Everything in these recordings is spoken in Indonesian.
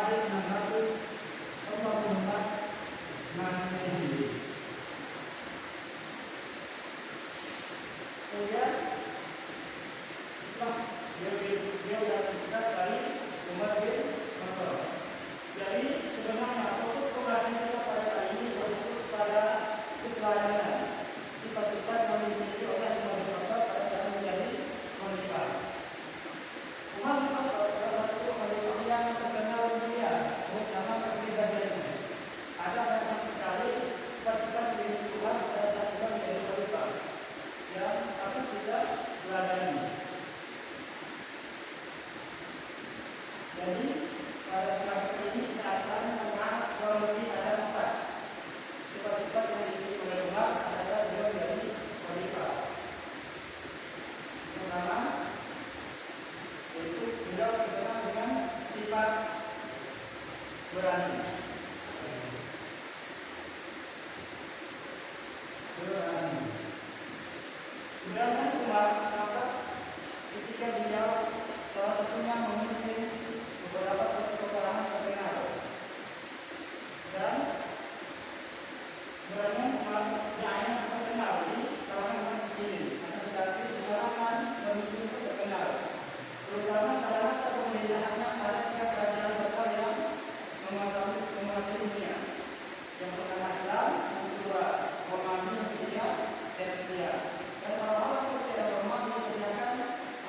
hari 644 Masehi. Kemudian dia berangkat dari Umar bin Khattab. Jadi sebenarnya fokus pembahasan kita pada kali ini berfokus pada keteladanan sifat-sifat yang dimiliki oleh Umar bin Khattab pada saat menjadi khalifah. Umar bin Khattab salah satu khalifah yang terkenal dunia, terutama kepribadiannya. Ada banyak sekali sifat-sifat yang dimiliki Umar pada saat dia menjadi khalifah, yang tapi tidak teladani. Jadi pada kelas ini kita akan membahas kurang lebih ada 4 sifat-sifat yang dimiliki oleh Umar pada saat dia menjadi khalifah. Pertama, yaitu beliau terkenal dengan sifat berani. Kemudian Umar terdapat ketika beliau salah satunya memimpin beberapa peperangan terkenal, dan berani Umar yang terkenal di kalangan umat muslimin, akan tetapi di kalangan muslim itu terkenal, terutama pada masa pemerintahannya pada 3 kerajaan besar yang menguasai dunia. Yang pertama Islam, yang kedua Romawi, yang ketiga Persia. Dan orang-orang Persia dan Romawi kebanyakan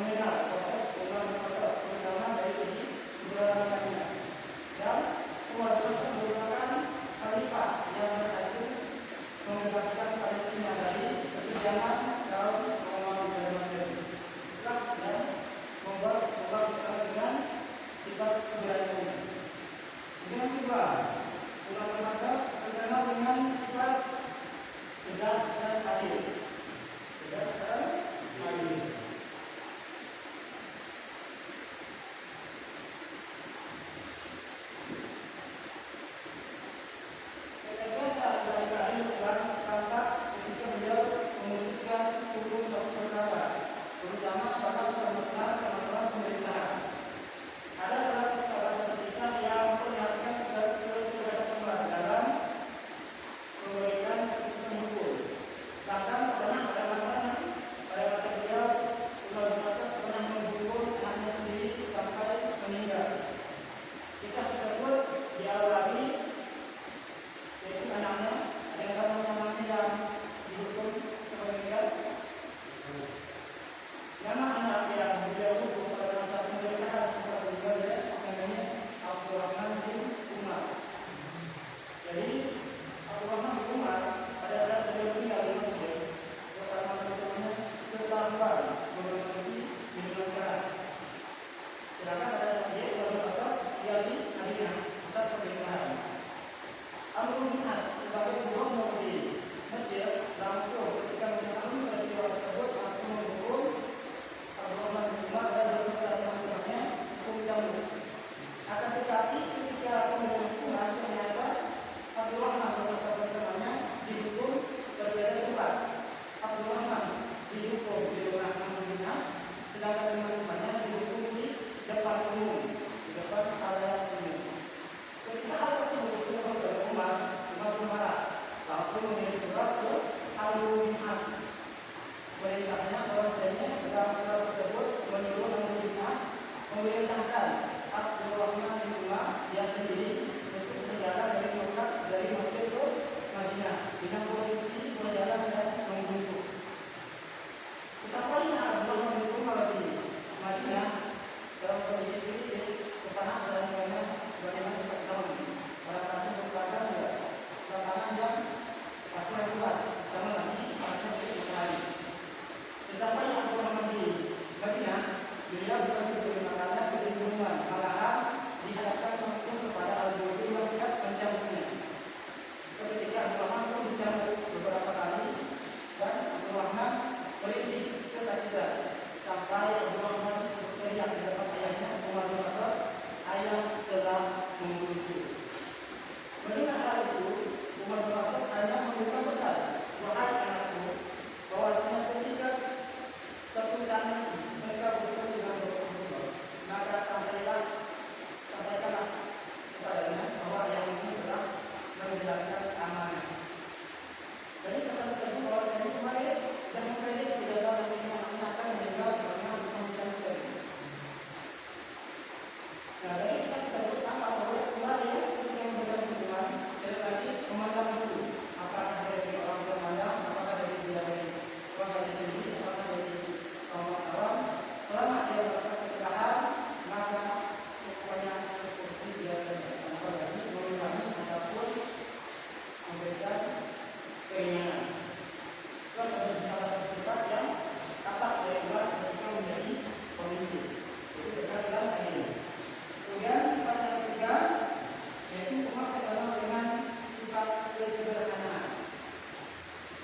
mengenal sosok Umar bin Khattab, terutama dari segi keberaniannya. Dan Umar bin Khattab merupakan khalifah yang berhasil membebaskan Palestina dari kekejaman kaum Romawi pada masa itu. Dan membuat Umar terkenal dengan sifat keberaniannya. Yang kedua, Umar bin Khattab terkenal dengan sifat tegas dan adil. Tegas dan adil. Ketika saat adil Umar tampak ketika beliau memutuskan hukum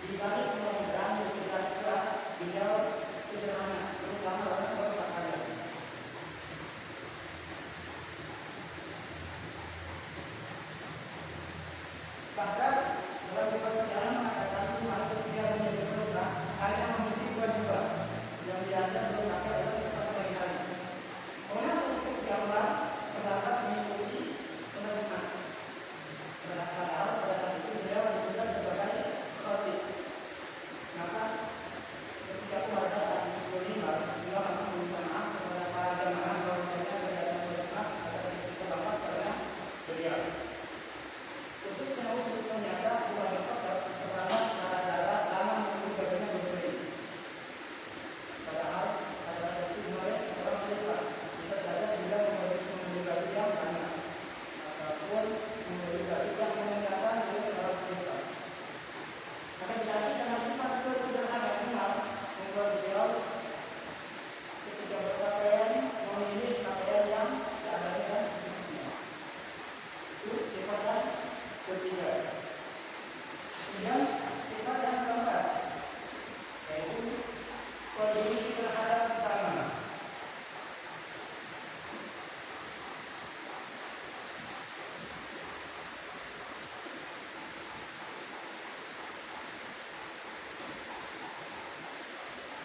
Di balik pengorbanan yang keras, beliau sederhana, terutama dalam berpakaian. Bahkan dalam beberapa sejarah mengatakan umat ketika menjadi berubah hanya memiliki dua jubah yang biasa dipakai dalam tempat sehari-hari. Pokoknya suatu gambar terdapat mengikuti penerjemah. Padahal pada saat itu beliau bertugas sebagai khatib. Maka ketika keluarga tadi berlima, beliau langsung meminta maaf kepada para jamaah bahwasanya terjadi suatu maaf atas terlambat karena beliau. Khusus penulis ternyata dua bapak pertama adalah lama menunggu bagian berbeda. Padahal pada saat itu kemarin seorang cerita bisa saja juga membeli baju yang banyak ataupun membeli baju yang menandakan dia seorang cerita. Maka jadi karena sifat kesederhanaan Umar membuat beliau ketika berpakaian memilih pakaian yang seadanya dan secukupnya. Itu sifat ketiga. Kemudian sifat yang keempat yaitu peduli terhadap sesama.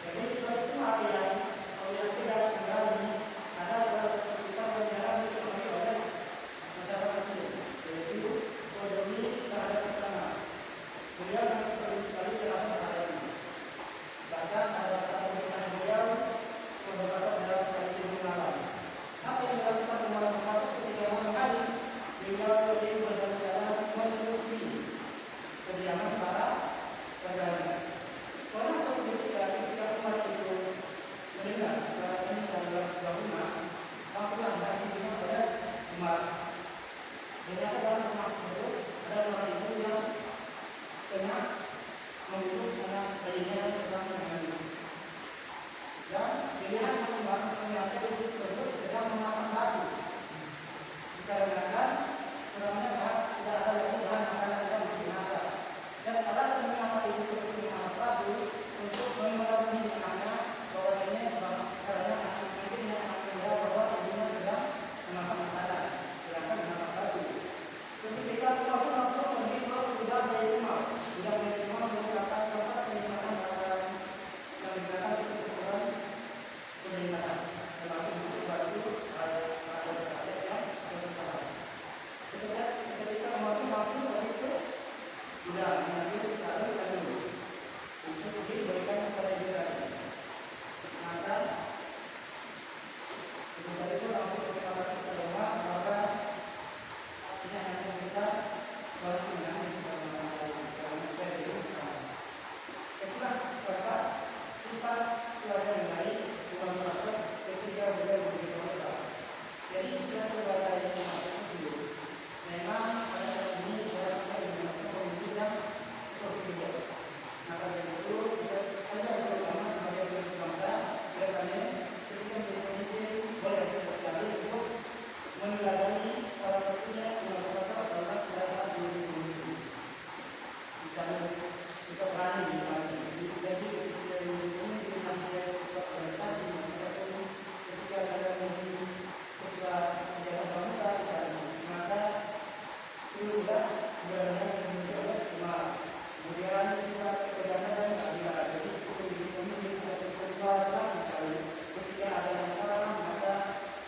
Jadi kita itu artinya kalau yang tidak sekali ada salah satu sifat yang jarang dipenuhi oleh masyarakat sini, yaitu peduli terhadap sesama. Beliau sangat peduli sekali terhadap hal ini. Bahkan pada saat pernikahan beliau beberapa adalah sekali di malam. Apa yang dilakukan di malam itu ketika malam hari beliau sering berjalan-jalan menelusuri kediaman para pegawai. Karena suatu ketika Umar itu mendengar suara ini dalam sebuah rumah, langsunglah dihubungi oleh Umar. Ternyata dalam rumah tersebut ada seorang ibu yang tengah membunuh anak bayinya yang sedang menangis. Dan dilihat Umar ternyata ibu tersebut sedang memasang batu. Dikarenakan kurangnya tidak ada lagi bahan makanan yang dimasak. Dan alasan mengapa ibu tersebut memasak batu untuk memenuhi anak bahwasanya karena anak-anaknya mengira bahwa ibunya sedang memasak makanan, sedangkan memasak batu. Ketika kita pun langsung pergi ke sudah dari rumah menggunakan tempat penyimpanan makanan yang digunakan untuk keperluan penyimpanan, termasuk untuk batu ada yang kesusahan. Ketika langsung pergi ke sudah mengambil sekali kayu untuk diberikan kepada dia. Maka ketika itu langsung kita masuk ke rumah, maka akhirnya hanya bisa baru menangis dalam sudah di rumah. Itulah beberapa sifat keluarga yang baik bukan berarti ketika beliau begitu besar. Jadi kita sebagai umat Muslim memang pada saat ini orang sekali menggunakan pemimpin yang seperti itu. Maka dari itu kita hanya terutama sebagai bangsa kedepannya ketika menjadi pemimpin boleh sekali untuk meneladani salah satunya melakukan adalah pada saat menjadi pemimpin. Misalnya kita berani misalnya jadi ketika menjadi pemimpin hanya organisasi ataupun ketika kita menjadi ketua pejabat bangsa misalnya, maka itu sudah benar-benar muncul Umar. Kemudian sifat ketegasan dan keadilan. Jadi itu menjadi pemimpin atau ketua kelas misalnya, ketika ada masalah maka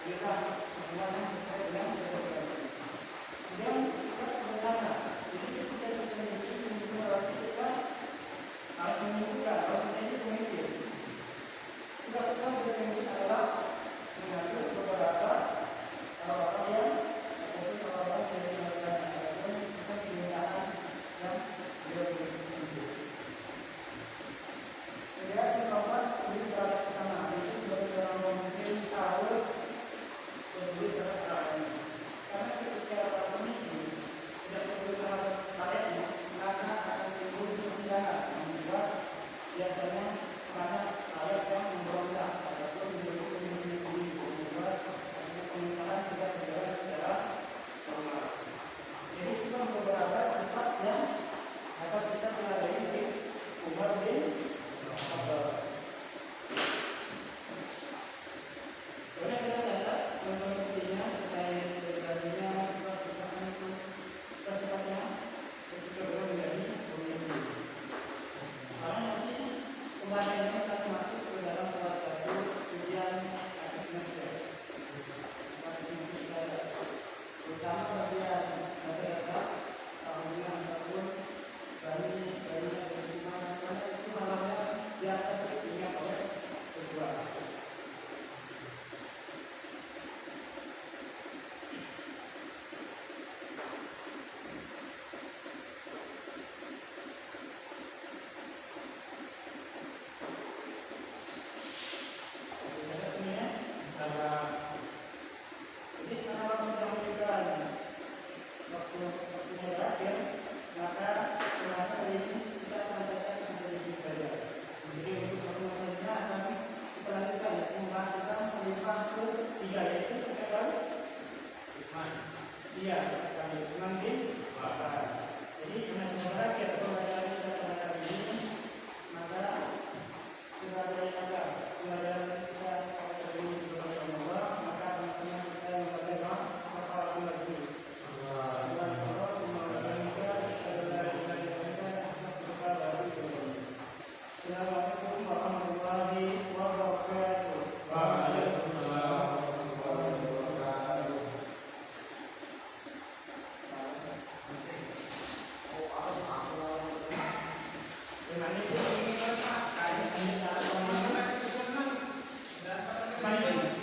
berikan hukuman yang sesuai dengan ketentuan. Kemudian sifat sederhana. Jadi ketika kita menjadi pemimpin berarti kita harus menunjukkan bahwa kita ini pemimpin. Sifat-sifat pemimpin adalah mengatur beberapa yang ataupun orang-orang yang dilakukan ataupun kegiatan yang dilakukan. Kemudian yang keempat, peduli terhadap sesama. Itu sebagai seorang pemimpin harus peduli terhadap rakyatnya. Karena ketika para pemimpin tidak peduli terhadap rakyatnya, maka akan timbul kesenjangan yang membuat biasanya banyak rakyat yang memberontak ataupun menjadi pemimpin sendiri, membuat pemerintahan tidak berjalan secara normal. Jadi itu beberapa sifat yang dapat kita pelajari dari Umar bin Khattab. Kemudian kita catat contoh sepertinya terkait terjadinya sifatnya ketika beliau menjadi pemimpin. Karena nanti pembahasannya akan masuk ke dalam salah satu ujian akhir semester. Terutama bagian data tahun ataupun dari perhitungan itu malamnya biasa sering diingat oleh siswa. Iya, sekali Usman bin Affan. Jadi karena sebenarnya kita pelajari ini, maka sudah ada